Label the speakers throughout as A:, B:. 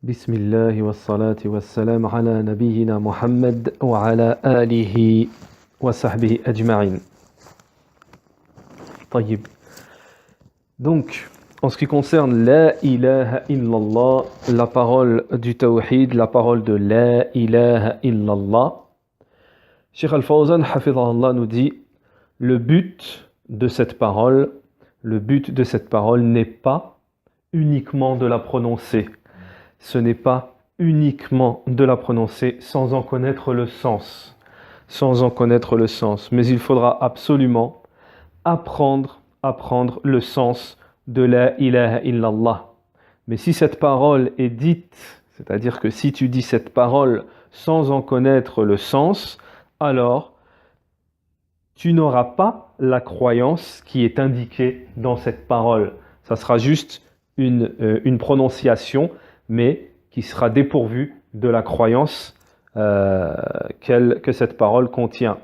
A: بسم الله والصلاة والسلام على نبينا محمد وعلى آله وصحبه أجمعين. طيب. Donc, en ce qui concerne la ilaha illallah, la parole du tawhid, la parole de la ilaha illallah, Cheikh Al-Fawzan hafidhahullah nous dit le but de cette parole n'est pas uniquement de la prononcer. Ce n'est pas uniquement de la prononcer sans en connaître le sens. Mais il faudra absolument apprendre le sens de la ilaha illallah. Mais si cette parole est dite, c'est-à-dire que si tu dis cette parole sans en connaître le sens, alors tu n'auras pas la croyance qui est indiquée dans cette parole. Ça sera juste une prononciation, mais qui sera dépourvue de la croyance que cette parole contient.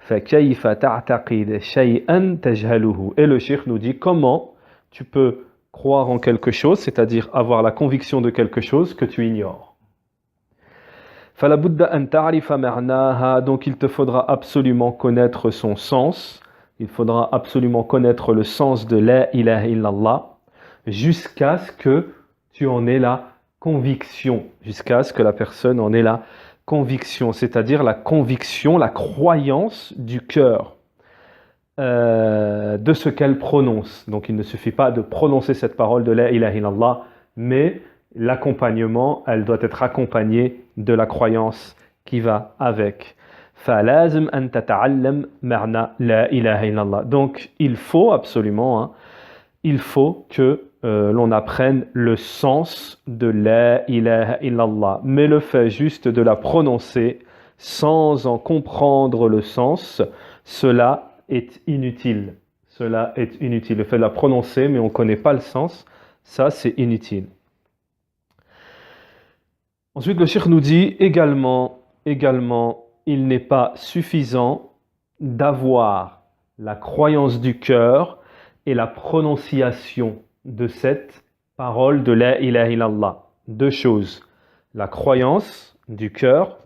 A: فَكَيْفَ تَعْتَقِدَ شَيْئًا تَجْهَلُهُ. Et le cheikh nous dit comment tu peux croire en quelque chose, c'est-à-dire avoir la conviction de quelque chose que tu ignores. فَلَا بُدَّ أَن تَعْرِفَ مَعْنَاهَا. Donc il te faudra absolument connaître son sens, il faudra absolument connaître le sens de la ilaha illallah, jusqu'à ce que tu en aies la conviction, jusqu'à ce que la personne en ait la conviction, c'est-à-dire la conviction, la croyance du cœur de ce qu'elle prononce. Donc il ne suffit pas de prononcer cette parole de la ilaha illallah, mais l'accompagnement, elle doit être accompagnée de la croyance qui va avec. فَلَازِمْ أَن تَتَعَلَّمْ مَعْنَى لَا إِلَهَ إِلَّا اللَّهِ. Donc il faut absolument, il faut que l'on apprenne le sens de la ilaha illallah. Mais le fait juste de la prononcer sans en comprendre le sens, cela est inutile. Le fait de la prononcer, mais on ne connaît pas le sens, ça c'est inutile. Ensuite, le cheikh nous dit également, il n'est pas suffisant d'avoir la croyance du cœur et la prononciation de cette parole de la ilaha illallah. Deux choses, la croyance du cœur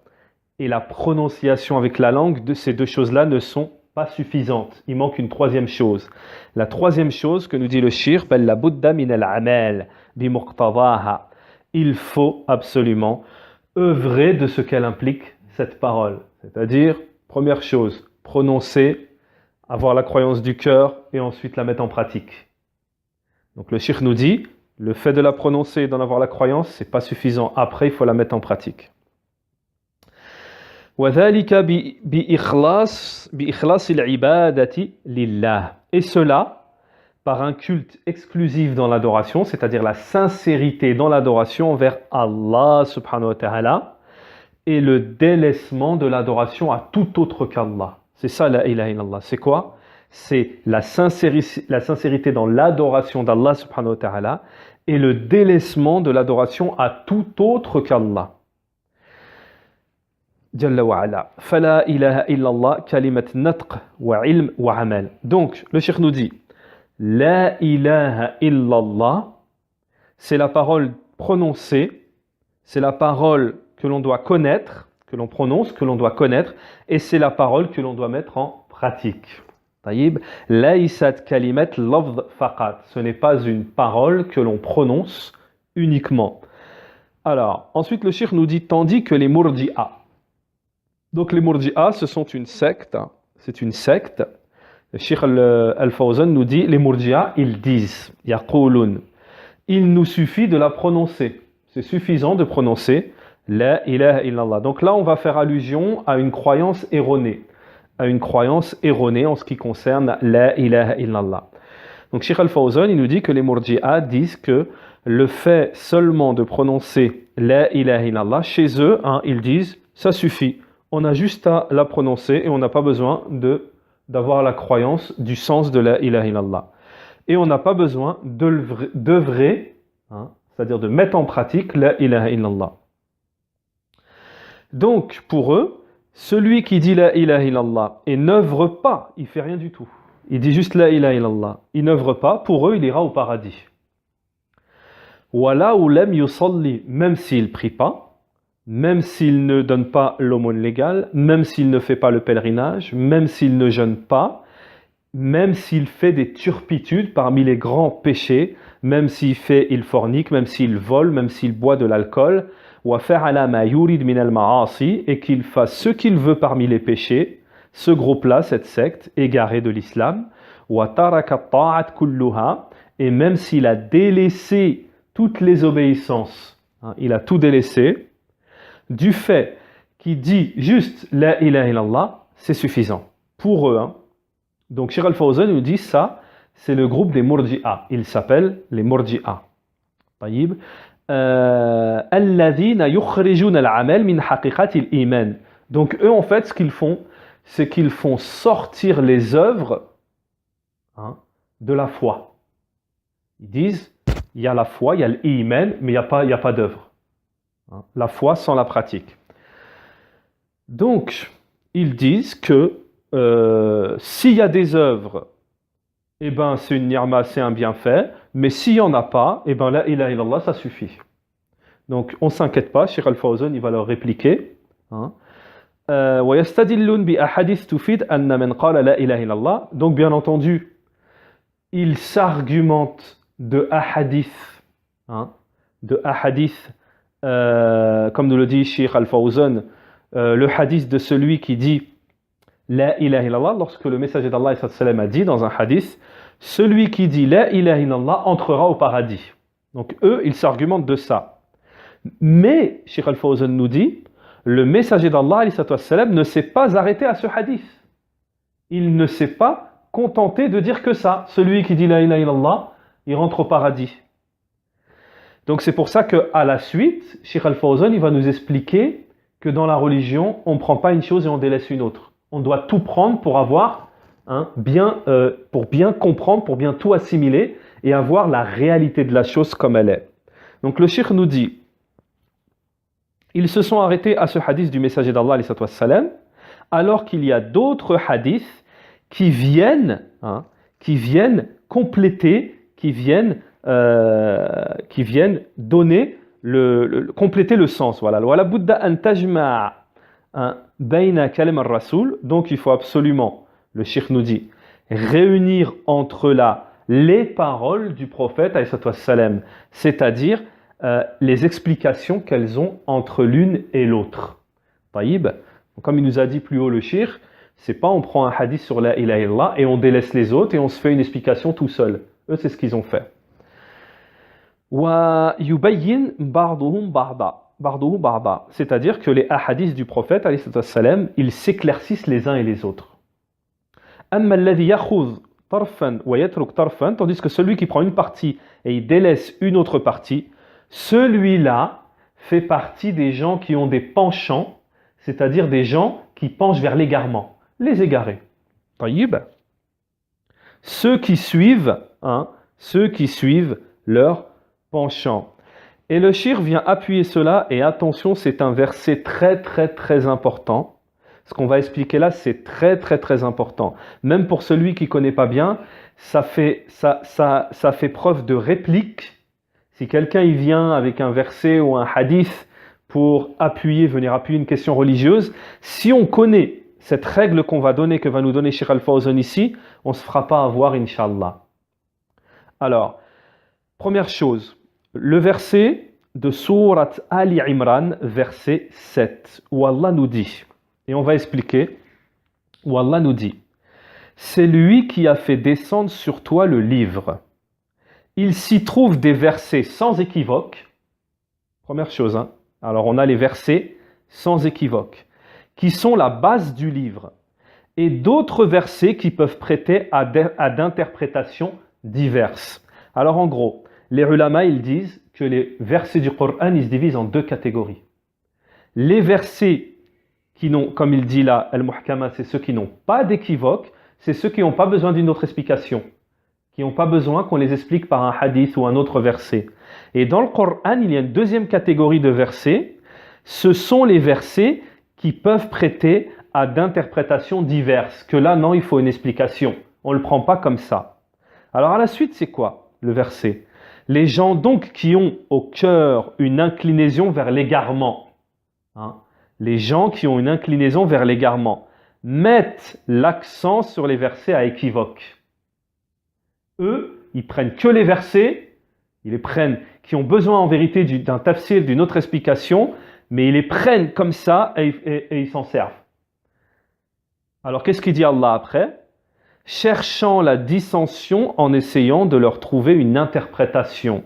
A: et la prononciation avec la langue, de ces deux choses-là ne sont pas suffisantes. Il manque une troisième chose. La troisième chose que nous dit le cheikh, la budda min al-amal bi muqtadaha. Il faut absolument œuvrer de ce qu'elle implique, cette parole. C'est-à-dire, première chose, prononcer, avoir la croyance du cœur et ensuite la mettre en pratique. Donc le cheikh nous dit, le fait de la prononcer et d'en avoir la croyance, c'est pas suffisant. Après, il faut la mettre en pratique. وَذَلِكَ بِإِخْلَاصِ الْعِبَادَةِ لِلَّهِ. Et cela, par un culte exclusif dans l'adoration, c'est-à-dire la sincérité dans l'adoration envers Allah subhanahu wa ta'ala, et le délaissement de l'adoration à tout autre qu'Allah. C'est ça la ilaha illallah. C'est quoi? C'est la sincérité dans l'adoration d'Allah subhanahu wa ta'ala et le délaissement de l'adoration à tout autre qu'Allah. Jalla wa ala. Fala ilaha illallah kalimat natq wa ilm wa amal. Donc, le cheikh nous dit, la ilaha illallah, c'est la parole prononcée, c'est la parole que l'on doit connaître, que l'on prononce, que l'on doit connaître, et c'est la parole que l'on doit mettre en pratique. طيب, laïsat kalimat lafz faqat. Ce n'est pas une parole que l'on prononce uniquement. Alors, ensuite le cheikh nous dit, tandis que les murji'a. Donc les murji'a, ce sont une secte. C'est une secte. Le cheikh Al-Fawzan nous dit, les murji'a, ils disent, yaqulun. Il nous suffit de la prononcer. C'est suffisant de prononcer la ilaha illallah. Donc là, on va faire allusion à une croyance erronée. En ce qui concerne la ilaha illallah. Donc Cheikh Al-Fawzan, il nous dit que les murji'a disent que le fait seulement de prononcer la ilaha illallah, chez eux, ils disent, ça suffit. On a juste à la prononcer et on n'a pas besoin d'avoir la croyance du sens de la ilaha illallah. Et on n'a pas besoin d'œuvrer, c'est-à-dire de mettre en pratique la ilaha illallah. Donc, pour eux, celui qui dit la ilaha illallah et n'œuvre pas, il fait rien du tout. Il dit juste la ilaha illallah. Il n'œuvre pas, pour eux, il ira au paradis. Wala ou lam yusalli, même s'il ne prie pas, même s'il ne donne pas l'aumône légale, même s'il ne fait pas le pèlerinage, même s'il ne jeûne pas, même s'il fait des turpitudes parmi les grands péchés, même il fornique, même s'il vole, même s'il boit de l'alcool, wa fa'ala ma yurid min al-ma'asi, et qu'il fasse ce qu'il veut parmi les péchés, ce groupe-là, cette secte égarée de l'islam, wa taraka ta'at kulluha, et même s'il a délaissé toutes les obéissances, il a tout délaissé, du fait qu'il dit juste la ilaha illallah, c'est suffisant pour eux. Donc Cheikh Al-Fawzan nous dit ça, c'est le groupe des Murji'a. Ils s'appellent les Murji'a. طيب. الذين يخرجون العمل من حقيقة الإيمان. Donc eux en fait ce qu'ils font, c'est qu'ils font sortir les œuvres de la foi. Ils disent, il y a la foi, il y a l'iman, mais il n'y a pas d'œuvre. La foi sans la pratique. Donc, ils disent que s'il y a des œuvres, eh ben, c'est une ni'ma, c'est un bienfait, mais s'il n'y en a pas, eh ben, la ilaha illallah, ça suffit. Donc, on ne s'inquiète pas, Cheikh Al-Fawzan, il va leur répliquer. وَيَسْتَدِلُّونَ بِأَحَادِيثٍ تُفِيدُ أَنَّ مَنْ قَالَ لَا إِلَهَ إِلَّا اللَّهِ. Donc, bien entendu, ils s'argumentent de hadith, comme nous le dit Cheikh Al-Fawzan, le hadith de celui qui dit La ilaha illallah, lorsque le messager d'Allah a dit dans un hadith, celui qui dit La ilaha illallah entrera au paradis. Donc eux, ils s'argumentent de ça. Mais, Cheikh Al-Fawzan nous dit, le messager d'Allah ne s'est pas arrêté à ce hadith. Il ne s'est pas contenté de dire que ça. Celui qui dit La ilaha illallah, il rentre au paradis. Donc c'est pour ça qu'à la suite, Cheikh Al-Fawzan, il va nous expliquer que dans la religion, on ne prend pas une chose et on délaisse une autre. On doit tout prendre pour avoir, pour bien comprendre, pour bien tout assimiler et avoir la réalité de la chose comme elle est. Donc le Cheikh nous dit, ils se sont arrêtés à ce hadith du messager d'Allah, alors qu'il y a d'autres hadiths qui viennent compléter, qui viennent donner compléter le sens. Voilà. Wala budda an tajma' bayna kalam ar-rasoul. Donc il faut absolument, le Cheikh nous dit, réunir entre les paroles du prophète, c'est-à-dire les explications qu'elles ont entre l'une et l'autre. Taïb. Comme il nous a dit plus haut le Cheikh, c'est pas on prend un hadith sur la ilaha illallah et on délaisse les autres et on se fait une explication tout seul. Eux, c'est ce qu'ils ont fait. C'est-à-dire que les hadiths du prophète, ils s'éclaircissent les uns et les autres. Tandis que celui qui prend une partie et il délaisse une autre partie, celui-là fait partie des gens qui ont des penchants, c'est-à-dire des gens qui penchent vers l'égarement, les égarés. Ceux qui suivent leur penchant. Et le shir vient appuyer cela, et attention, c'est un verset très très très important. Ce qu'on va expliquer là, c'est très très très important. Même pour celui qui ne connaît pas bien, ça fait preuve de réplique. Si quelqu'un y vient avec un verset ou un hadith pour venir appuyer une question religieuse, si on connaît cette règle qu'on va donner, que va nous donner Cheikh Al-Fawzan ici, on ne se fera pas avoir, Inch'Allah. Alors, première chose, le verset de Sourate Ali Imran, verset 7, où Allah nous dit, et on va expliquer, où Allah nous dit, c'est lui qui a fait descendre sur toi le livre. Il s'y trouve des versets sans équivoque. Première chose, Alors on a les versets sans équivoque, qui sont la base du livre, et d'autres versets qui peuvent prêter à d'interprétations diverses. Alors en gros, les ulama, ils disent que les versets du Coran, ils se divisent en deux catégories. Les versets qui n'ont, comme il dit là, al-muhkama, c'est ceux qui n'ont pas d'équivoque, c'est ceux qui n'ont pas besoin d'une autre explication, qui n'ont pas besoin qu'on les explique par un hadith ou un autre verset. Et dans le Coran, il y a une deuxième catégorie de versets, ce sont les versets qui peuvent prêter à d'interprétations diverses, que là, non, il faut une explication. On ne le prend pas comme ça. Alors à la suite, c'est quoi le verset? Les gens donc qui ont au cœur une inclinaison vers l'égarement, hein, les gens qui ont une inclinaison vers l'égarement, mettent l'accent sur les versets à équivoque. Eux, ils prennent que les versets, ils les prennent, qui ont besoin en vérité d'un tafsir, d'une autre explication, mais ils les prennent comme ça et ils s'en servent. Alors qu'est-ce qu'il dit Allah après ? Cherchant la dissension en essayant de leur trouver une interprétation,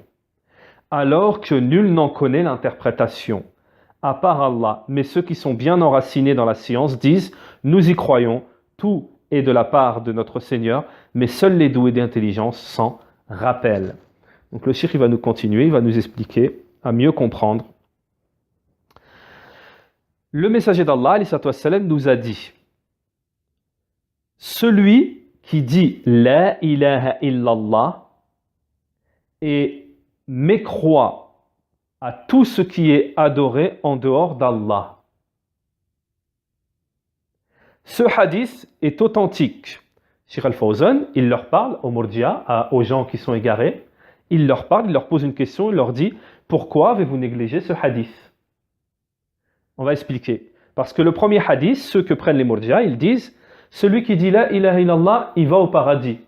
A: alors que nul n'en connaît l'interprétation, à part Allah. Mais ceux qui sont bien enracinés dans la science disent, nous y croyons, tout est de la part de notre Seigneur, mais seuls les doués d'intelligence s'en rappellent. Donc le cheikh il va nous continuer, il va nous expliquer, à mieux comprendre. Le messager d'Allah, alayhi salatu wassalam, nous a dit, celui qui dit La ilaha illallah et mécroit à tout ce qui est adoré en dehors d'Allah. Ce hadith est authentique. Cheikh Al-Fawzan, il leur parle aux Murji'a, aux gens qui sont égarés, il leur parle, il leur pose une question, il leur dit pourquoi avez-vous négligé ce hadith? On va expliquer. Parce que le premier hadith, ceux que prennent les Murji'a, ils disent celui qui dit La ilaha illallah, il va au paradis.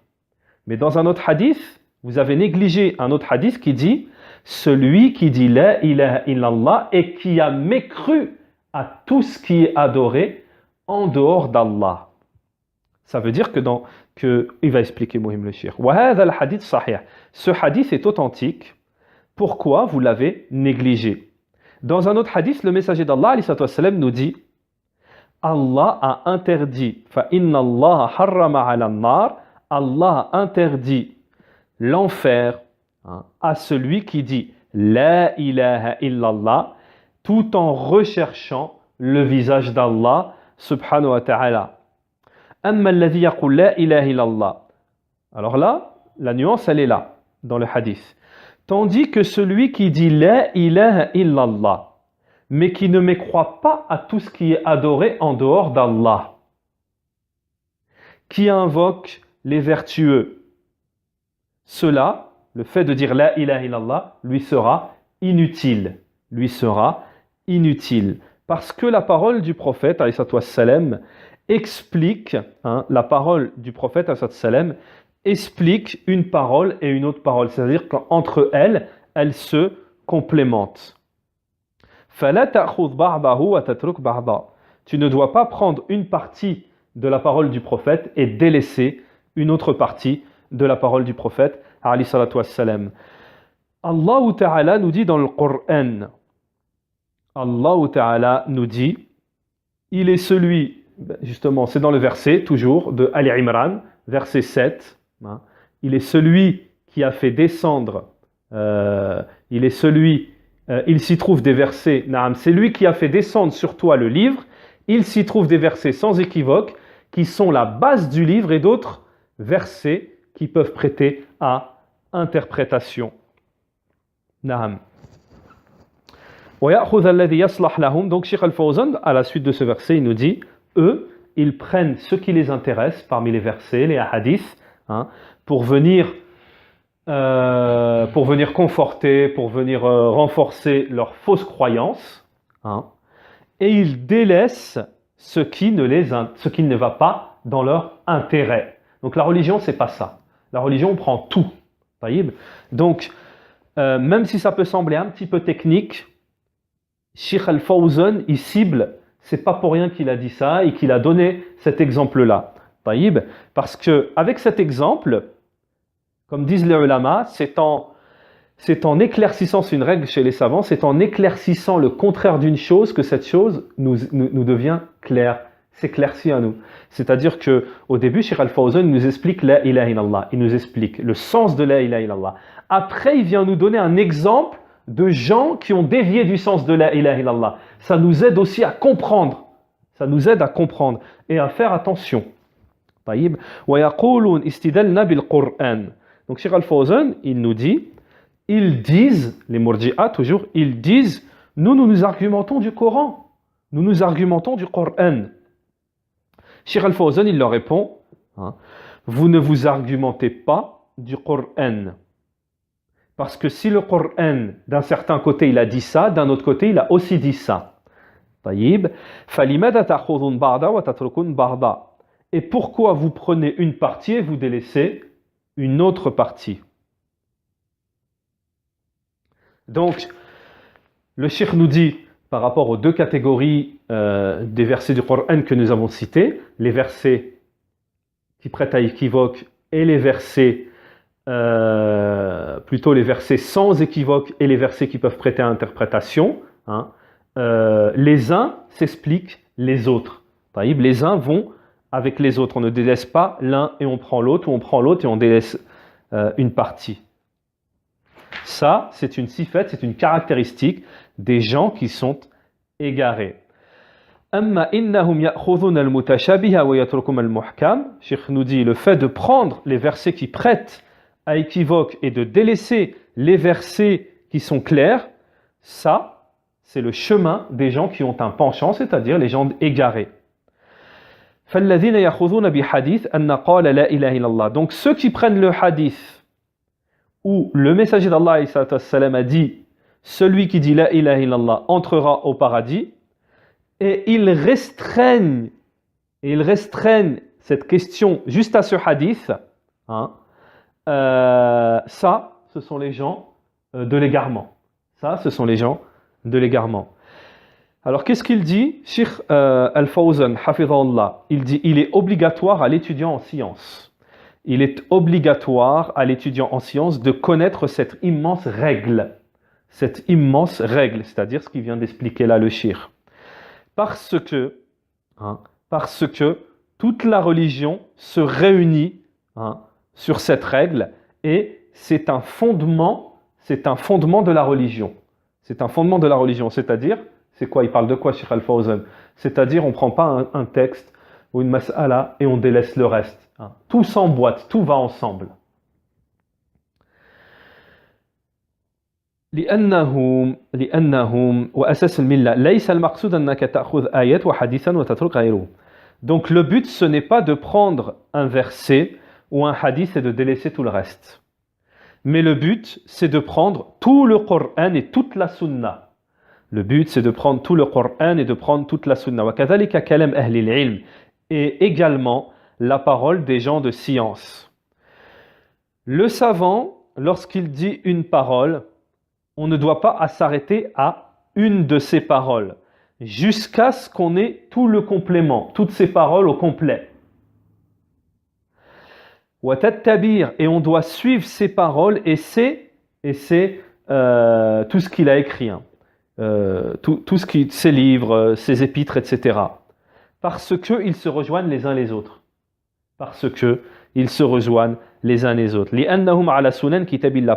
A: Mais dans un autre hadith, vous avez négligé un autre hadith qui dit celui qui dit La ilaha illallah et qui a mécru à tout ce qui est adoré en dehors d'Allah. Ça veut dire il va expliquer Mouhim le Cheikh. Ce hadith est authentique. Pourquoi vous l'avez négligé? Dans un autre hadith, le messager d'Allah nous dit Allah a interdit, Allah a interdit l'enfer à celui qui dit La ilaha illallah tout en recherchant le visage d'Allah subhanahu wa ta'ala. Amma alladhi yaqul la ilaha illallah. Alors là, la nuance elle est là dans le hadith. Tandis que celui qui dit la ilaha illallah mais qui ne mécroit pas à tout ce qui est adoré en dehors d'Allah, qui invoque les vertueux, cela, le fait de dire la ilaha illallah, lui sera inutile. Lui sera inutile. Parce que la parole du prophète, alayhi salatu wassalam, explique, la parole du prophète, alayhi salatu wassalam, explique une parole et une autre parole. C'est-à-dire qu'entre elles, elles se complémentent. Tu ne dois pas prendre une partie de la parole du prophète et délaisser une autre partie de la parole du prophète, alayhi salatu wassalam. Allah Ta'ala nous dit dans le Coran, Allah Ta'ala nous dit, il est celui, justement, c'est dans le verset, toujours, de Ali Imran, verset 7, il est celui qui a fait descendre, il s'y trouve des versets, c'est lui qui a fait descendre sur toi le livre, il s'y trouve des versets sans équivoque, qui sont la base du livre et d'autres versets qui peuvent prêter à interprétation. Naam. Donc Cheikh Al-Fawzan, à la suite de ce verset, il nous dit, eux, ils prennent ce qui les intéresse parmi les versets, les hadiths, pour venir conforter, pour venir renforcer leurs fausses croyances, et ils délaissent ce qui ne va pas dans leur intérêt. Donc la religion, c'est pas ça. La religion prend tout. Donc, même si ça peut sembler un petit peu technique, Cheikh Al-Fawzan, il cible, c'est pas pour rien qu'il a dit ça et qu'il a donné cet exemple-là. Parce que avec cet exemple, comme disent les ulama, c'est en éclaircissant, c'est une règle chez les savants, c'est en éclaircissant le contraire d'une chose que cette chose nous devient claire, s'éclaircit à nous. C'est-à-dire que au début, Cheikh Al-Fawzan nous explique la ilaha illallah, il nous explique le sens de la ilaha illallah. Après, il vient nous donner un exemple de gens qui ont dévié du sens de la ilaha illallah. Ça nous aide aussi à comprendre. Ça nous aide à comprendre et à faire attention. Donc Cheikh Al-Fawzan, il nous dit, ils disent, les Murji'a toujours, ils disent, nous argumentons du Coran. Nous nous argumentons du Coran. Cheikh Al-Fawzan, il leur répond, vous ne vous argumentez pas du Coran. Parce que si le Coran, d'un certain côté, il a dit ça, d'un autre côté, il a aussi dit ça. طيب. فَلِمَاذَا تَأْخُذُونَ بَعْضًا وَتَتْرُكُونَ بَعْضًا. Et pourquoi vous prenez une partie et vous délaissez une autre partie? Donc, le cheikh nous dit, par rapport aux deux catégories des versets du Coran que nous avons cités, les versets qui prêtent à équivoque et les versets, plutôt les versets sans équivoque et les versets qui peuvent prêter à interprétation, hein, les uns s'expliquent les autres. Les uns vont avec les autres. On ne délaisse pas l'un et on prend l'autre, ou on prend l'autre et on délaisse une partie. Ça, c'est une sifette, c'est une caractéristique des gens qui sont égarés. Amma innahum ya'khudhun al-mutashabiha wa yatrukum al-muhkam. Cheikh nous dit le fait de prendre les versets qui prêtent à équivoque et de délaisser les versets qui sont clairs, ça, c'est le chemin des gens qui ont un penchant, c'est-à-dire les gens égarés. فَالَّذِينَ يَأْخُذُونَ بِحَدِيثٍ أَنَّ قَالَ لَا إِلَهَ إِلَّا اللَّهِ. Donc ceux qui prennent le hadith où le messager d'Allah a dit « Celui qui dit la ilaha illallah entrera au paradis » et ils restreignent cette question juste à ce hadith, hein, ça, ce sont les gens de l'égarement. Ça, ce sont les gens de l'égarement. Alors, qu'est-ce qu'il dit? Cheikh Al-Fawzan, hafidhahullah, il dit il est obligatoire à l'étudiant en sciences. Il est obligatoire à l'étudiant en sciences de connaître cette immense règle. Cette immense règle, c'est-à-dire ce qu'il vient d'expliquer là le cheikh. Parce que toute la religion se réunit sur cette règle et c'est un fondement de la religion. C'est un fondement de la religion, c'est-à-dire, c'est quoi? Il parle de quoi, Cheikh Al-Fawzan? C'est-à-dire, on ne prend pas un texte ou une mas'ala et on délaisse le reste. Tout s'emboîte, tout va ensemble. لأنهم وأساس الملة ليس المقصود أنك تأخذ آيات وحديثا وتترك غيره. Donc le but ce n'est pas de prendre un verset ou un hadith et de délaisser tout le reste. Mais le but c'est de prendre tout le Coran et toute la Sunna. Le but c'est de prendre tout le Coran et de prendre toute la Sunna. وكذلك كلام أهل العلم. Et également la parole des gens de science. Le savant, lorsqu'il dit une parole, on ne doit pas s'arrêter à une de ces paroles, jusqu'à ce qu'on ait tout le complément, toutes ces paroles au complet. Et on doit suivre ces paroles et c'est tout ce qu'il a écrit, tout ce qui, ses livres, ses épîtres, etc. Parce qu'ils se rejoignent les uns les autres. Parce qu'ils se rejoignent les uns les autres.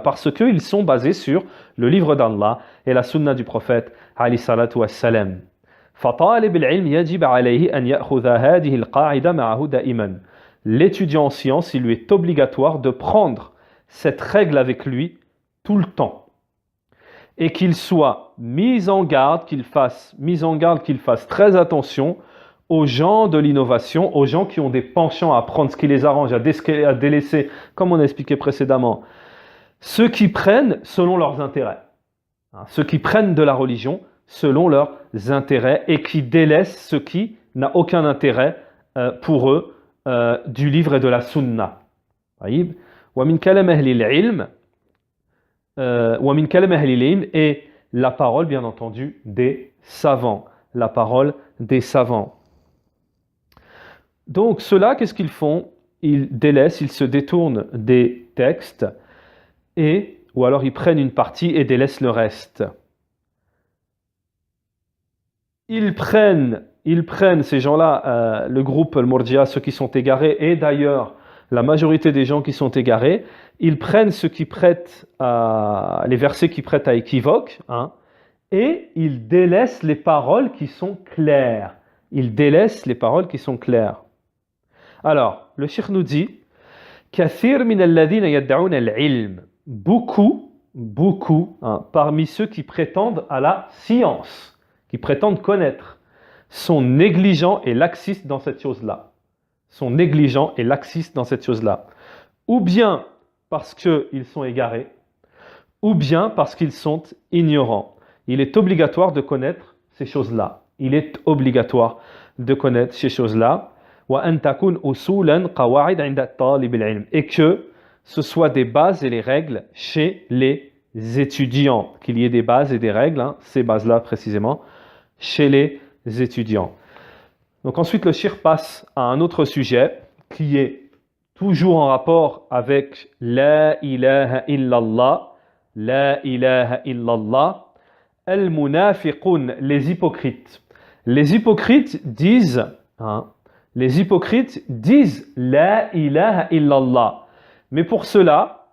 A: Parce qu'ils sont basés sur le livre d'Allah et la sunna du prophète alayhi salatu wassalam. L'étudiant en sciences, il lui est obligatoire de prendre cette règle avec lui tout le temps. Et qu'il soit mis en garde, qu'il fasse très attention aux gens de l'innovation, aux gens qui ont des penchants à prendre ce qui les arrange, à délaisser, comme on a expliqué précédemment, ceux qui prennent selon leurs intérêts. Ceux qui prennent de la religion selon leurs intérêts et qui délaissent ce qui n'a aucun intérêt pour eux du livre et de la sunna. وَمِنْ كَلَامِ أَهْلِ الْعِلْمِ et la parole, bien entendu, des savants. La parole des savants. Donc ceux-là, qu'est-ce qu'ils font? Ils délaissent, ils se détournent des textes ou alors ils prennent une partie et délaissent le reste. Ils prennent ces gens-là, le groupe Al-Murji'a, ceux qui sont égarés, et d'ailleurs la majorité des gens qui sont égarés, ils prennent ceux qui prêtent les versets qui prêtent à équivoque, et ils délaissent les paroles qui sont claires. Ils délaissent les paroles qui sont claires. Alors, le cheikh nous dit كثير من الذين يدعون العلم. Beaucoup, parmi ceux qui prétendent à la science, qui prétendent connaître, sont négligents et laxistes dans cette chose-là. Ou bien parce qu'ils sont égarés, ou bien parce qu'ils sont ignorants. Il est obligatoire de connaître ces choses-là. Il est obligatoire de connaître ces choses-là. وأن تكون أصولاً قواعد عند طالب العلم. Et que ce soit des bases et les règles chez les étudiants. Qu'il y ait des bases et des règles, ces bases-là précisément, chez les étudiants. Donc ensuite, le cheikh passe à un autre sujet qui est toujours en rapport avec La ilaha illallah, La ilaha illallah, al-munafiqun, les hypocrites. Les hypocrites disent, La ilaha illallah. Mais pour cela,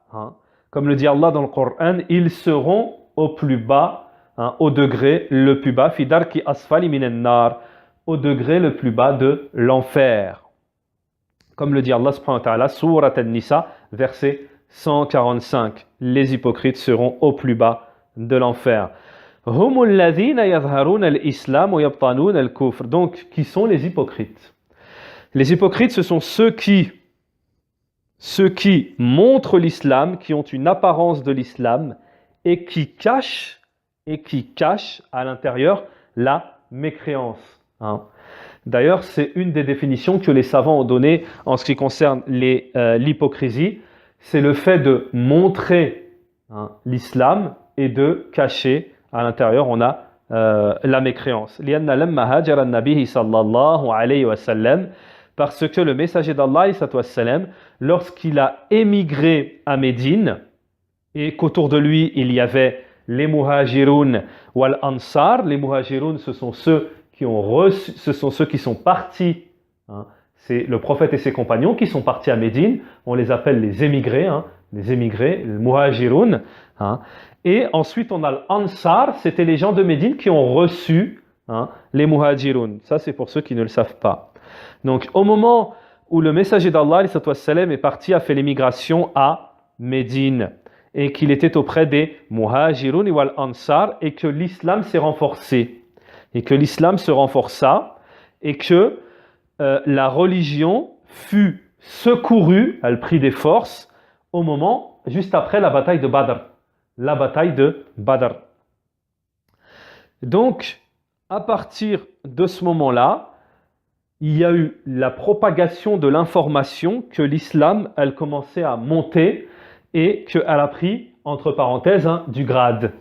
A: comme le dit Allah dans le Coran, ils seront au plus bas, au degré le plus bas, fidarki asfali minan nar, au degré le plus bas de l'enfer. Comme le dit Allah subhanahu wa ta'ala, Surat An-Nisa, verset 145. Les hypocrites seront au plus bas de l'enfer. Hum alladhina yadhharuna al-islam wa yabtanuna al-kufr. Donc, qui sont les hypocrites? Les hypocrites, ce sont ceux qui montrent l'islam, qui ont une apparence de l'islam et qui cachent à l'intérieur la mécréance. D'ailleurs, c'est une des définitions que les savants ont données en ce qui concerne l'hypocrisie. C'est le fait de montrer l'islam et de cacher à l'intérieur, on a la mécréance. Parce que le messager d'Allah, lorsqu'il a émigré à Médine et qu'autour de lui il y avait les muhajirun wal ansar, les muhajirun ce sont ceux qui sont partis, c'est le prophète et ses compagnons qui sont partis à Médine, on les appelle les émigrés, les muhajirun. Et ensuite on a l'Ansar, c'était les gens de Médine qui ont reçu les muhajirun. Ça c'est pour ceux qui ne le savent pas. Donc au moment où le messager d'Allah est parti, a fait l'émigration à Médine et qu'il était auprès des muhajirun et wal ansar et que l'islam s'est renforcé et que l'islam se renforça et que la religion fut secourue, elle prit des forces au moment juste après la bataille de Badr. La bataille de Badr. Donc, à partir de ce moment-là, il y a eu la propagation de l'information que l'islam, elle commençait à monter et qu'elle a pris, entre parenthèses, du grade.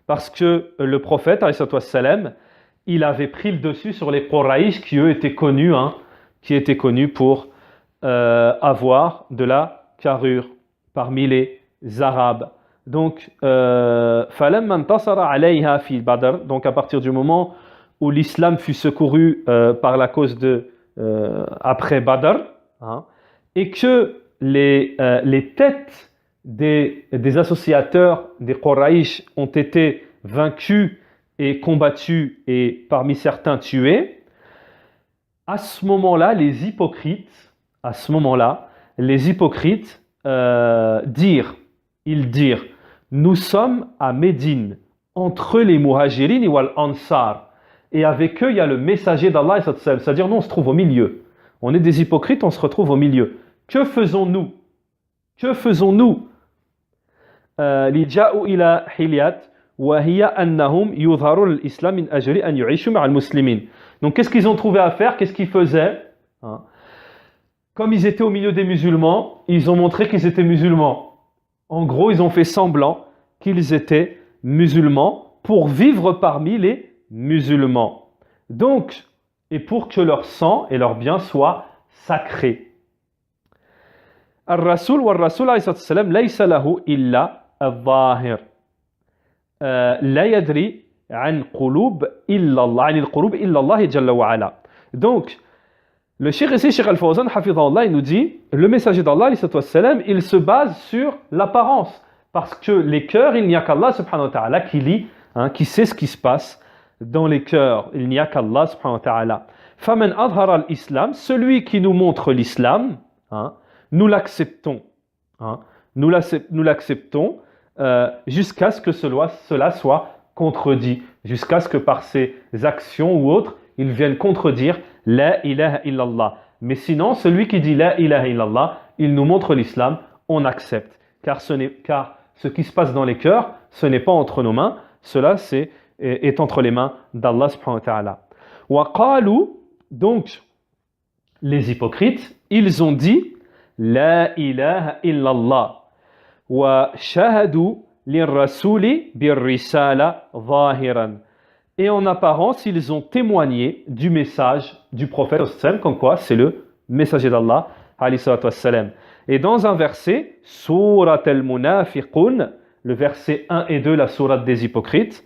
A: Parce que le prophète, alayhi salam, il avait pris le dessus sur les Quraysh qui, eux, étaient connus, pour avoir de la carrure parmi les Arabes. Donc, donc à partir du moment où l'islam fut secouru par la cause de après Badr, et que les têtes des associateurs des Quraysh ont été vaincus et combattus et parmi certains tués, à ce moment-là, les hypocrites dirent, nous sommes à Médine, entre les muhajirin et wal ansar. Et avec eux, il y a le messager d'Allah, c'est-à-dire nous, on se trouve au milieu. On est des hypocrites, on se retrouve au milieu. Que faisons-nous? Lija'u ila hilyat wa hiya annahum yudharun l'islam min ajli an yu'ishu ma'al muslimin. Donc qu'est-ce qu'ils ont trouvé à faire? Qu'est-ce qu'ils faisaient? Comme ils étaient au milieu des musulmans, ils ont montré qu'ils étaient musulmans. En gros, ils ont fait semblant qu'ils étaient musulmans pour vivre parmi les musulmans. Donc, et pour que leur sang et leur bien soient sacrés. Ar-Rasul wa-Rasul alayhi salam laysa lahu illa al-Zahir. La yadri an qulub illa Allah, an al-qulub illa Allah jalla wa ala. Donc, le Cheikh Al-Fawzan, hafidhahullah, il nous dit, le messager d'Allah, alayhi salam, il se base sur l'apparence. Parce que les cœurs, il n'y a qu'Allah subhanahu wa ta'ala qui lit, qui sait ce qui se passe dans les cœurs. Il n'y a qu'Allah subhanahu wa ta'ala. Faman adhara al-islam, celui qui nous montre l'islam, nous l'acceptons. Nous l'acceptons jusqu'à ce que cela soit contredit. Jusqu'à ce que par ses actions ou autres, ils viennent contredire la ilaha illallah. Mais sinon, celui qui dit la ilaha illallah, il nous montre l'islam, on accepte. Car ce ce qui se passe dans les cœurs, ce n'est pas entre nos mains, cela est entre les mains d'Allah subhanahu wa ta'ala. Wa qalu, donc les hypocrites, ils ont dit La ilaha illallah wa shahadu lirrasuli birrisala zahiran. Et en apparence, ils ont témoigné du message du prophète, comme quoi c'est le messager d'Allah, alayhi salatu wassalam. Et dans un verset, Surat al-Munafiqun, le verset 1 et 2, la sourate des hypocrites,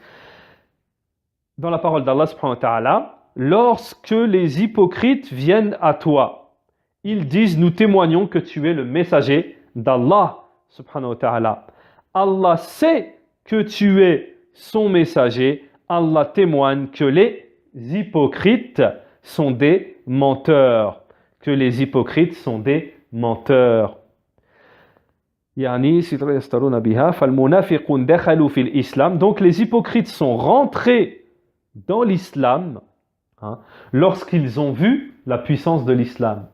A: dans la parole d'Allah subhanahu wa ta'ala, lorsque les hypocrites viennent à toi, ils disent, nous témoignons que tu es le messager d'Allah subhanahu wa ta'ala. Allah sait que tu es son messager. Allah témoigne que les hypocrites sont des menteurs. Que les hypocrites sont des menteurs. Donc les hypocrites sont rentrés dans l'islam lorsqu'ils ont vu la puissance de l'islam,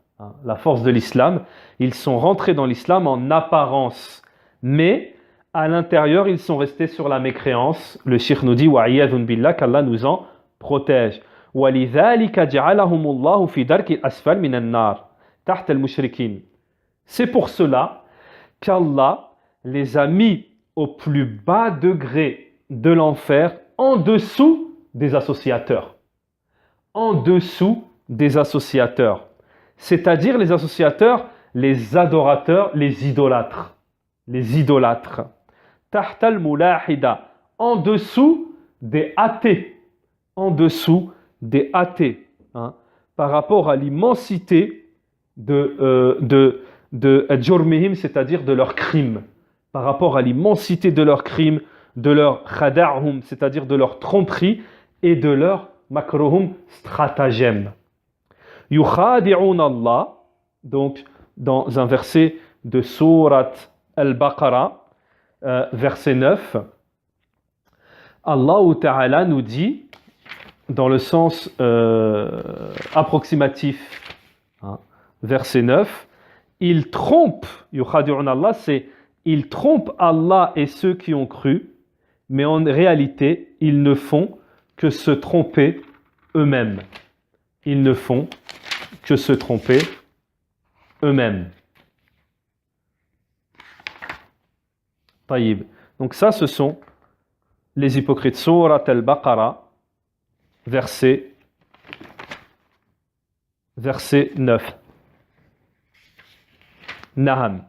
A: la force de l'islam. Ils sont rentrés dans l'islam en apparence, mais à l'intérieur ils sont restés sur la mécréance. Le cheikh nous dit wa'iyadun billah, qu'Allah nous en protège. C'est pour cela qu'Allah les a mis au plus bas degré de l'enfer, en dessous des associateurs. En dessous des associateurs. C'est-à-dire les associateurs, les adorateurs, les idolâtres. Les idolâtres. Tahta al-mulahida. En dessous des athées. En dessous des athées. Par rapport à l'immensité de jurmihim, c'est-à-dire de leurs crimes. Par rapport à l'immensité de leurs crimes, de leur khada'hum, c'est-à-dire de leur tromperie, et de leur makruhum, stratagème. Yukhadi'un Allah, donc dans un verset de Surat Al-Baqarah, verset 9, Allah Ta'ala nous dit, dans le sens approximatif, verset 9, il trompe, yukhadi'un Allah, c'est ils trompent Allah et ceux qui ont cru, mais en réalité, ils ne font que se tromper eux-mêmes. Ils ne font que se tromper eux-mêmes. Taïb. Donc ça, ce sont les hypocrites. Surat al-Baqarah, verset 9. Naham.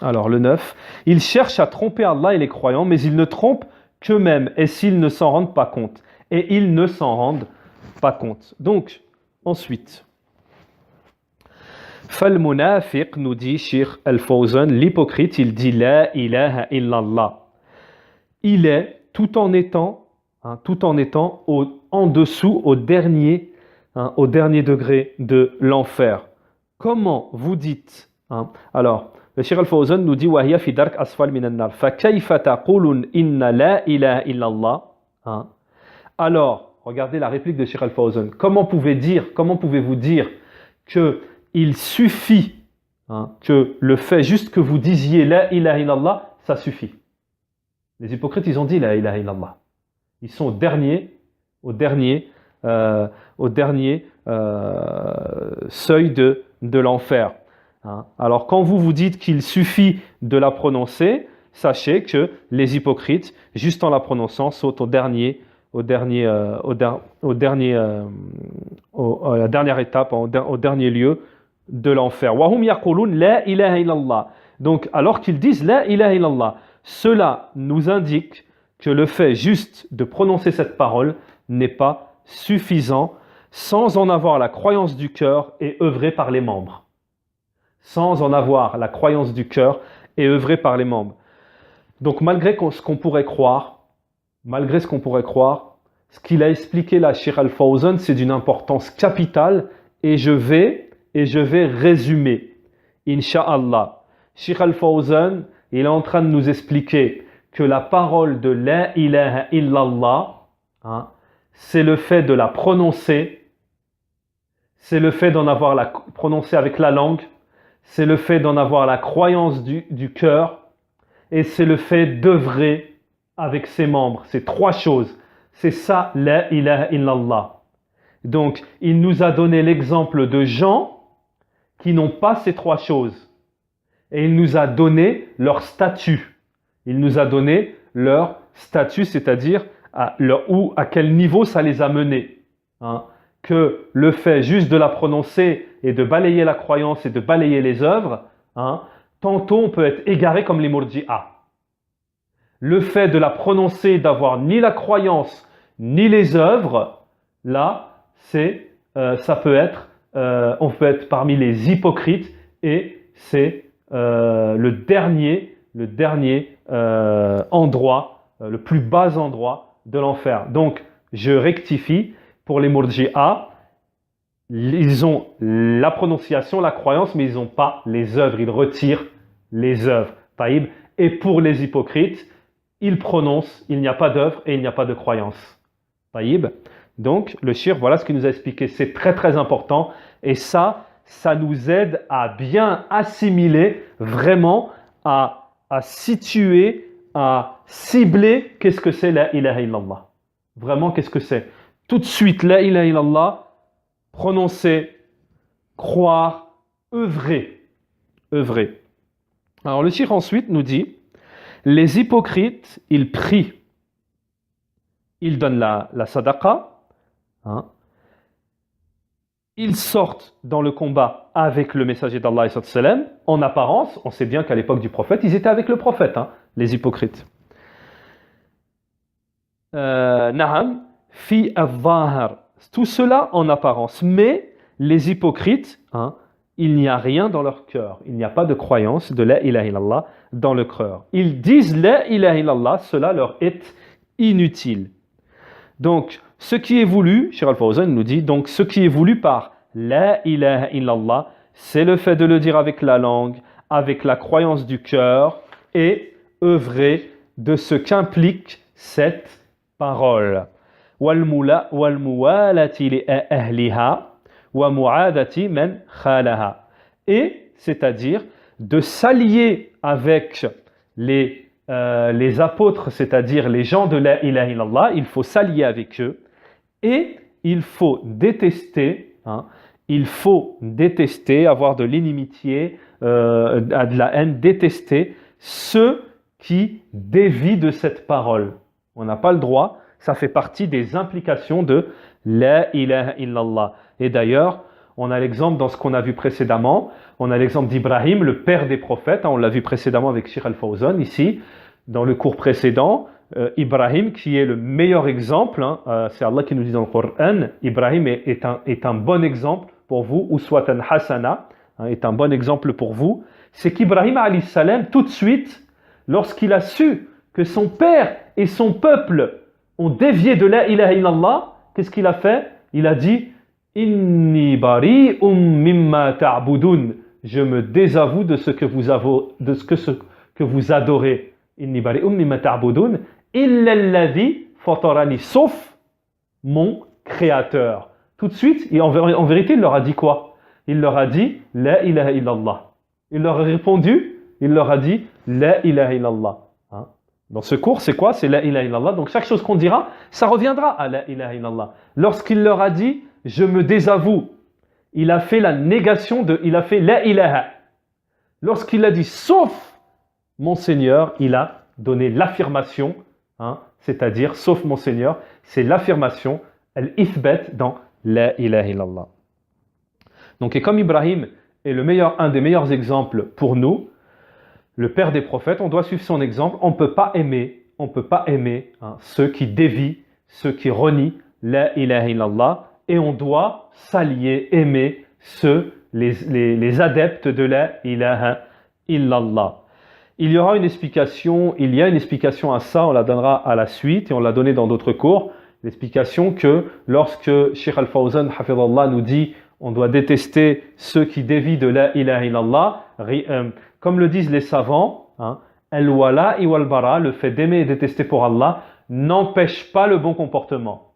A: Alors le 9, ils cherchent à tromper Allah et les croyants, mais ils ne trompent qu'eux-mêmes, et s'ils ne s'en rendent pas compte. Et ils ne s'en rendent pas compte. Donc, ensuite, Fal-Munafiq, nous dit Cheikh Al-Fawzan, l'hypocrite, il dit La ilaha illallah. Il est, tout en étant en dessous, au dernier degré de l'enfer. Comment vous dites alors, le Cheikh Al-Fawzan nous dit وَهِيَ فِي دَرْكَ أَسْفَلْ مِنَ النَّارِ فَكَيْفَ تَقُولُونَ إِنَّ لَا إِلَهَ إِلَّا اللَّهِ. Alors, regardez la réplique de Cheikh Al-Fawzan. Comment pouvez-vous dire qu'il suffit, que le fait juste que vous disiez La ilaha illallah, ça suffit. Les hypocrites, ils ont dit La ilaha illallah. Ils sont au dernier seuil de l'enfer. Alors quand vous dites qu'il suffit de la prononcer, sachez que les hypocrites, juste en la prononçant, sautent à la dernière étape, au dernier lieu de l'enfer. Wahum yaqulun la ilaha illallah. Donc alors qu'ils disent la ilaha illallah, cela nous indique que le fait juste de prononcer cette parole n'est pas suffisant sans en avoir la croyance du cœur et œuvrer par les membres. Sans en avoir la croyance du cœur et œuvrer par les membres. Donc malgré ce qu'on pourrait croire, ce qu'il a expliqué là, Cheikh Al-Fawzan, c'est d'une importance capitale et je vais résumer. Inch'Allah. Cheikh Al-Fawzan, il est en train de nous expliquer que la parole de La ilaha illallah, c'est le fait de la prononcer, c'est le fait d'en avoir la prononcée avec la langue, c'est le fait d'en avoir la croyance du cœur, et c'est le fait d'œuvrer avec ses membres. C'est trois choses. C'est ça, la ilaha illallah. Donc, il nous a donné l'exemple de gens qui n'ont pas ces trois choses. Et il nous a donné leur statut. Il nous a donné leur statut, c'est-à-dire à quel niveau ça les a menés. Hein. Que le fait juste de la prononcer et de balayer la croyance et de balayer les œuvres, hein, tantôt on peut être égaré comme les murji'a. Le fait de la prononcer, d'avoir ni la croyance ni les œuvres, là, ça peut être, on peut être parmi les hypocrites et c'est le dernier endroit, le plus bas endroit de l'enfer. Donc, je rectifie, pour les murji'a, ils ont la prononciation, la croyance, mais ils n'ont pas les œuvres, ils retirent les œuvres. Taïb. Et pour les hypocrites, ils prononcent, il n'y a pas d'œuvre et il n'y a pas de croyance. Taïb. Donc, le shirk, voilà ce qu'il nous a expliqué. C'est très très important. Et ça nous aide à bien assimiler, vraiment, à situer, à cibler qu'est-ce que c'est la ilaha illallah. Vraiment, qu'est-ce que c'est? Tout de suite, la ilaha illallah, prononcer, croire, œuvrer. Œuvrer. Alors, le shirk ensuite nous dit, les hypocrites, ils prient. Ils donnent la sadaqa. Hein. Ils sortent dans le combat avec le messager d'Allah. En apparence, on sait bien qu'à l'époque du prophète, ils étaient avec le prophète, hein, les hypocrites. Na'am, fi al-zahar. Tout cela en apparence. Mais les hypocrites, hein, il n'y a rien dans leur cœur. Il n'y a pas de croyance de la ilaha illallah dans le cœur. Ils disent la ilaha illallah, cela leur est inutile. Donc, ce qui est voulu, Cheikh Al-Fawzan nous dit, donc ce qui est voulu par la ilaha illallah, c'est le fait de le dire avec la langue, avec la croyance du cœur et œuvrer de ce qu'implique cette parole. Et, c'est-à-dire, de s'allier avec les apôtres, c'est-à-dire les gens de la ilaha illallah, il faut s'allier avec eux et il faut détester, avoir de l'inimitié, de la haine, détester ceux qui dévient de cette parole. On n'a pas le droit, ça fait partie des implications de la ilaha illallah. Et d'ailleurs, on a l'exemple dans ce qu'on a vu précédemment, on a l'exemple d'Ibrahim, le père des prophètes, on l'a vu précédemment avec Cheikh Al-Fawzan ici, dans le cours précédent, Ibrahim qui est le meilleur exemple, c'est Allah qui nous dit dans le Coran, Ibrahim est un bon exemple pour vous, uswatan hasana, est un bon exemple pour vous, c'est qu'Ibrahim alayhi salam, tout de suite, lorsqu'il a su que son père et son peuple ont dévié de la ilaha illallah, qu'est-ce qu'il a fait? Il a dit Inni bari'um mimma ta'budun. Je me désavoue de ce que vous adorez. Inni bari'um mimma ta'budun illa alladhi fatarani, sauf mon créateur. Tout de suite, et en vérité, il leur a dit quoi? Il leur a dit la ilaha illallah. Il leur a répondu, il leur a dit la ilaha illallah. Hein? Dans ce cours, c'est quoi? C'est la ilaha illallah. Donc chaque chose qu'on dira, ça reviendra à la ilaha illallah. Lorsqu'il leur a dit je me désavoue, il a fait la négation il a fait la ilaha. Lorsqu'il a dit sauf mon Seigneur, il a donné l'affirmation, c'est-à-dire sauf mon Seigneur, c'est l'affirmation, al-ithbat dans la ilaha illallah. Donc, et comme Ibrahim est un des meilleurs exemples pour nous, le père des prophètes, on doit suivre son exemple. On ne peut pas aimer ceux qui dévient, ceux qui renient la ilaha illallah, et on doit s'allier, aimer les adeptes de la ilaha illallah. Il y a une explication à ça, on la donnera à la suite, et on l'a donnée dans d'autres cours, l'explication que lorsque Cheikh Al-Fawzan, hafidhallah, nous dit on doit détester ceux qui dévient de la ilaha illallah, comme le disent les savants, al-wala wal-bara, le fait d'aimer et détester pour Allah, n'empêche pas le bon comportement,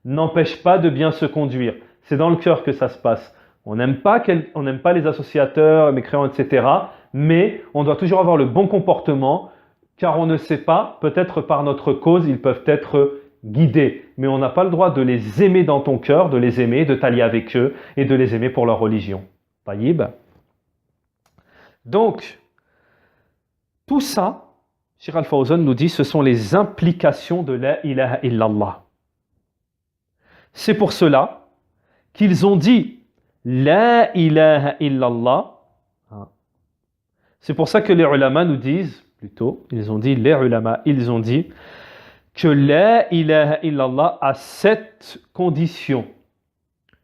A: n'empêche pas de bien se conduire. C'est dans le cœur que ça se passe. On n'aime pas, on n'aime pas les associateurs, les mécréants, etc. Mais on doit toujours avoir le bon comportement, car on ne sait pas, peut-être par notre cause, ils peuvent être guidés. Mais on n'a pas le droit de les aimer dans ton cœur, de les aimer, de t'allier avec eux et de les aimer pour leur religion. Taïb. Donc, tout ça, Cheikh Al-Fawzan nous dit, ce sont les implications de la ilaha illallah. C'est pour cela qu'ils ont dit la ilaha illallah. C'est pour ça que les ulama nous disent, plutôt, ils ont dit que la ilaha illallah a 7 conditions.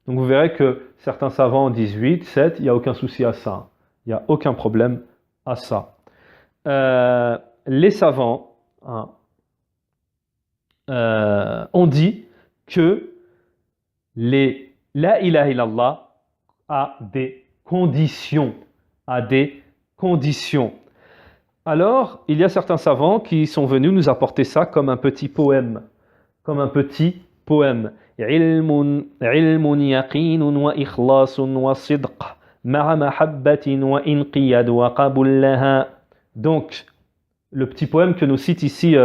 A: Donc vous verrez que certains savants disent 8, 7, il n'y a aucun souci à ça. Il n'y a aucun problème à ça. Les savants ont dit que la ilaha illallah a des conditions. Alors, il y a certains savants qui sont venus nous apporter ça comme un petit poème. علم يقين وإخلاص وصدق مع محبة وإنقياد وقبول لها. Donc, le petit poème que nous cite ici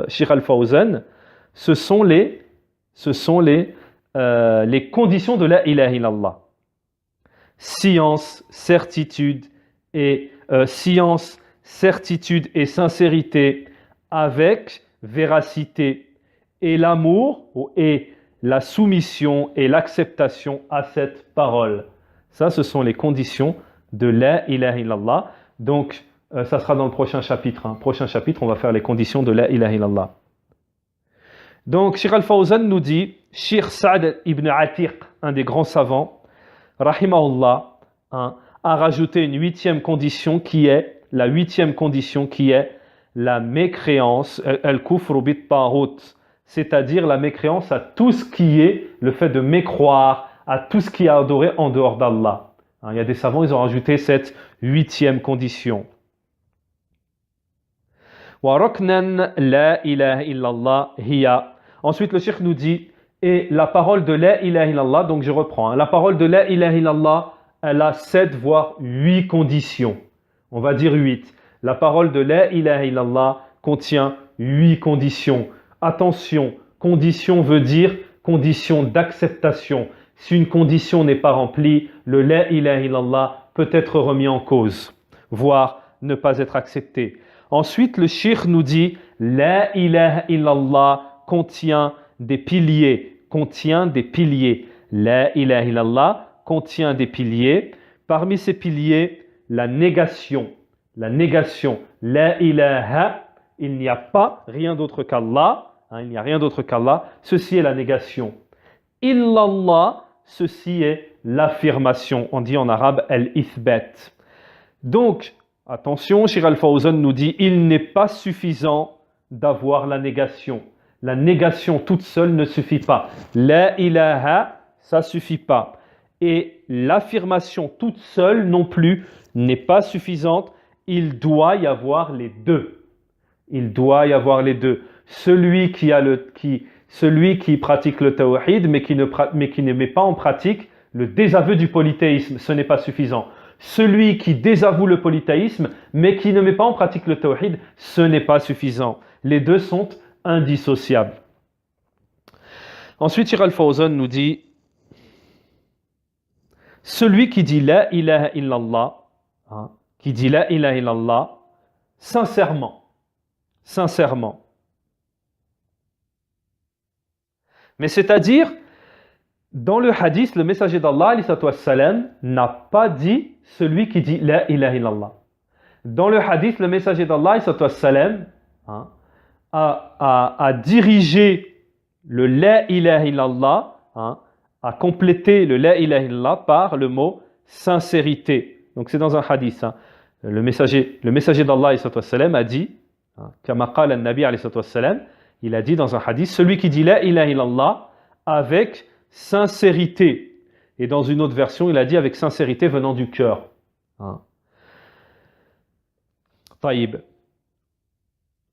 A: Cheikh Al-Fawzan, ce sont les conditions de la ilaha illallah. Science, certitude et sincérité avec véracité et l'amour et la soumission et l'acceptation à cette parole. Ça, ce sont les conditions de la ilaha illallah. Donc, ça sera dans le prochain chapitre. Prochain chapitre, on va faire les conditions de la ilaha illallah. Donc, Cheikh Al-Fawzan nous dit, Cheikh Saad ibn Atiq, un des grands savants, rahimahullah, a rajouté une 8e condition qui est la mécréance, al-kufru bit-taghut, c'est-à-dire la mécréance à tout ce qui est le fait de mécroire, à tout ce qui est adoré en dehors d'Allah. Il y a des savants, ils ont rajouté cette 8e condition. Wa raknan la ilaha illallah hiya. Ensuite, le cheikh nous dit, et la parole de la ilaha illallah, donc je reprends, la parole de la ilaha illallah, elle a 7 voire 8 conditions. On va dire 8. La parole de la ilaha illallah contient 8 conditions. Attention, condition veut dire condition d'acceptation. Si une condition n'est pas remplie, le la ilaha illallah peut être remis en cause, voire ne pas être accepté. Ensuite, le cheikh nous dit, la ilaha illallah contient des piliers. La ilaha illallah contient des piliers. Parmi ces piliers, la négation. La ilaha, il n'y a pas rien d'autre qu'Allah. Il n'y a rien d'autre qu'Allah. Ceci est la négation. Illallah, ceci est l'affirmation. On dit en arabe al-ithbat. Donc, attention, Cheikh Al-Fawzan nous dit, il n'est pas suffisant d'avoir la négation. La négation toute seule ne suffit pas. La ilaha, ça ne suffit pas. Et l'affirmation toute seule non plus n'est pas suffisante. Il doit y avoir les deux. Celui qui pratique le tawhid, mais qui ne met pas en pratique le désaveu du polythéisme, ce n'est pas suffisant. Celui qui désavoue le polythéisme, mais qui ne met pas en pratique le tawhid, ce n'est pas suffisant. Les deux sont indissociables. Ensuite, Cheikh Al-Fawzan nous dit, celui qui dit la ilaha illallah, sincèrement. Mais c'est-à-dire, dans le hadith, le messager d'Allah n'a pas dit celui qui dit la ilaha illallah. Dans le hadith, le messager d'Allah a dirigé le la ilaha illallah, a complété le la ilaha illallah par le mot sincérité. Donc c'est dans un hadith. Le messager d'Allah a dit, kama qala an-nabi il a dit dans un hadith, celui qui dit la ilaha illallah avec sincérité. Et dans une autre version, il a dit avec sincérité venant du cœur. Taïb.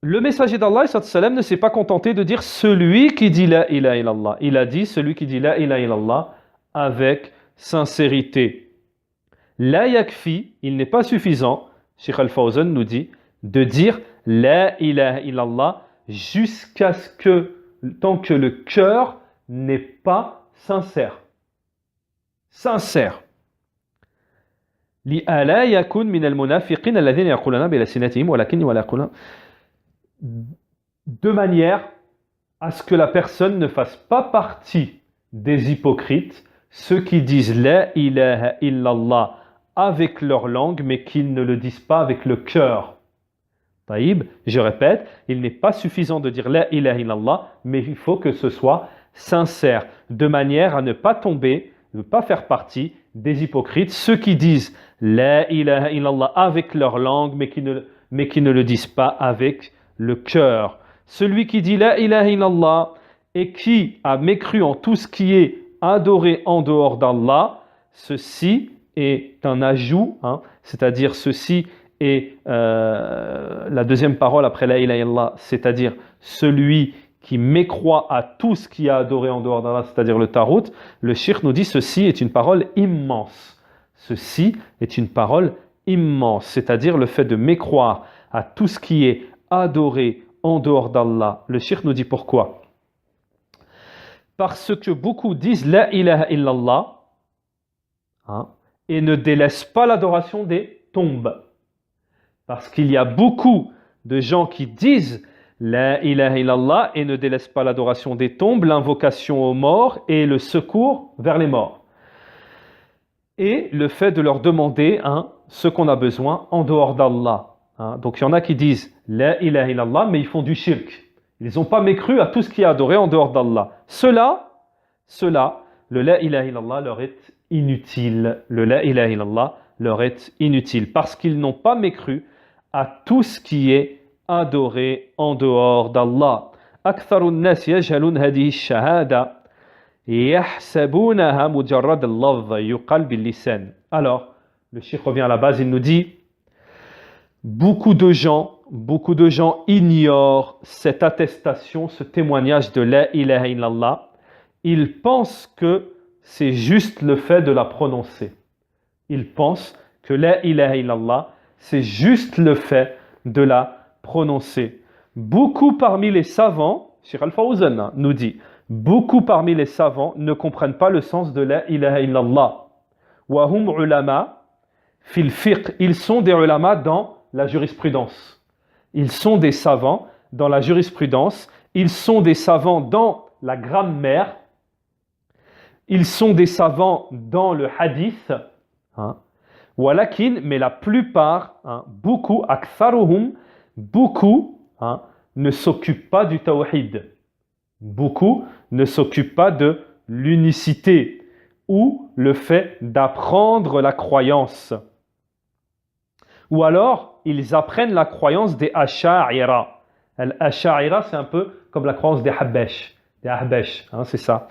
A: Le messager d'Allah ne s'est pas contenté de dire celui qui dit la ilaha illallah. Il a dit celui qui dit la ilaha illallah avec sincérité. La yakfi, il n'est pas suffisant, Cheikh Al-Fawzan nous dit, de dire la ilaha illallah jusqu'à ce que, tant que le cœur n'est pas sincère. Sincère. لئلا يكون من المنافقين الذين يقولون بألسنتهم ولكن ولا يقولون, de manière à ce que la personne ne fasse pas partie des hypocrites, ceux qui disent la ilaha illallah avec leur langue, mais qu'ils ne le disent pas avec le cœur. Taïb, je répète, il n'est pas suffisant de dire la ilaha illallah, mais il faut que ce soit sincère, de manière à ne pas tomber, ne pas faire partie des hypocrites, ceux qui disent la ilaha illallah avec leur langue, mais qui ne le disent pas avec le cœur. Celui qui dit la ilaha illallah et qui a mécru en tout ce qui est adoré en dehors d'Allah, ceci est un ajout, c'est-à-dire ceci est la deuxième parole après la ilaha illallah, c'est-à-dire celui qui mécroit à tout ce qui est adoré en dehors d'Allah, c'est-à-dire le tarout. Le cheikh nous dit ceci est une parole immense. Ceci est une parole immense, c'est-à-dire le fait de mécroire à tout ce qui est adoré en dehors d'Allah. Le cheikh nous dit pourquoi. Parce que beaucoup disent la ilaha illallah et ne délaissent pas l'adoration des tombes. Parce qu'il y a beaucoup de gens qui disent la ilaha illallah et ne délaissent pas l'adoration des tombes, l'invocation aux morts et le secours vers les morts. Et le fait de leur demander ce qu'on a besoin en dehors d'Allah. Donc il y en a qui disent la ilaha illallah, mais ils font du shirk. Ils n'ont pas mécru à tout ce qui est adoré en dehors d'Allah. Cela, le la ilaha illallah leur est inutile. Le la ilaha illallah leur est inutile parce qu'ils n'ont pas mécru à tout ce qui est adoré en dehors d'Allah. أكثر الناس يجهلون هذه الشهادة يحسبونها مجرد اللفظ يقال باللسان. Alors, le cheikh revient à la base, il nous dit beaucoup de gens ignorent cette attestation, ce témoignage de la ilaha illallah. Ils pensent que c'est juste le fait de la prononcer. Ils pensent que la ilaha illallah, c'est juste le fait de la prononcer. Beaucoup parmi les savants, Cheikh Al-Fawzan nous dit, beaucoup parmi les savants ne comprennent pas le sens de la ilaha illallah. Wa hum ulama fil fiqh, ils sont des ulama dans la jurisprudence. Ils sont des savants dans la jurisprudence, ils sont des savants dans la grammaire, ils sont des savants dans le hadith, walakin, mais la plupart, beaucoup, aktharuhum, beaucoup, ne s'occupent pas du tawhid. Beaucoup ne s'occupent pas de l'unicité ou le fait d'apprendre la croyance. Ou alors, ils apprennent la croyance des Asha'ira. Al-Asha'ira, c'est un peu comme la croyance des Habbesh. Des Ahbesh, c'est ça.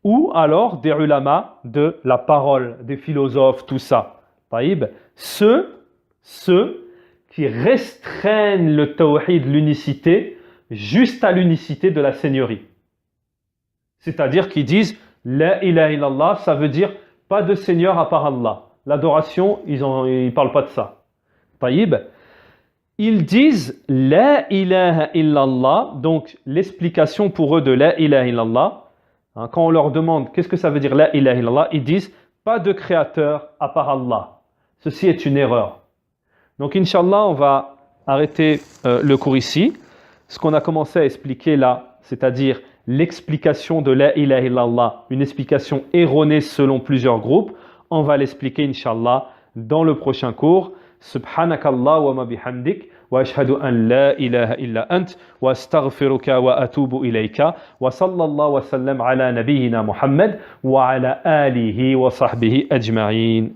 A: Ou alors des ulama de la parole, des philosophes, tout ça. Taïb. Ceux qui restreignent le tawhid, l'unicité, juste à l'unicité de la seigneurie. C'est-à-dire qu'ils disent la ilaha illallah, ça veut dire pas de seigneur à part Allah. L'adoration, ils ne parlent pas de ça. Taïb. Ils disent la ilaha illallah, donc l'explication pour eux de la ilaha illallah, quand on leur demande qu'est-ce que ça veut dire la ilaha illallah, ils disent pas de créateur à part Allah. Ceci est une erreur. Donc Inch'Allah, on va arrêter le cours ici. Ce qu'on a commencé à expliquer là, c'est-à-dire l'explication de la ilaha illallah, une explication erronée selon plusieurs groupes, on va l'expliquer Inch'Allah dans le prochain cours. Subhanakallah wa ma bihamdik wa ashhadu an la ilaha illa ant wa astaghfiruka wa atubu ilayka wa sallallahu wa sallam ala nabiyyina Muhammad wa ala alihi wa sahbihi ajma'in.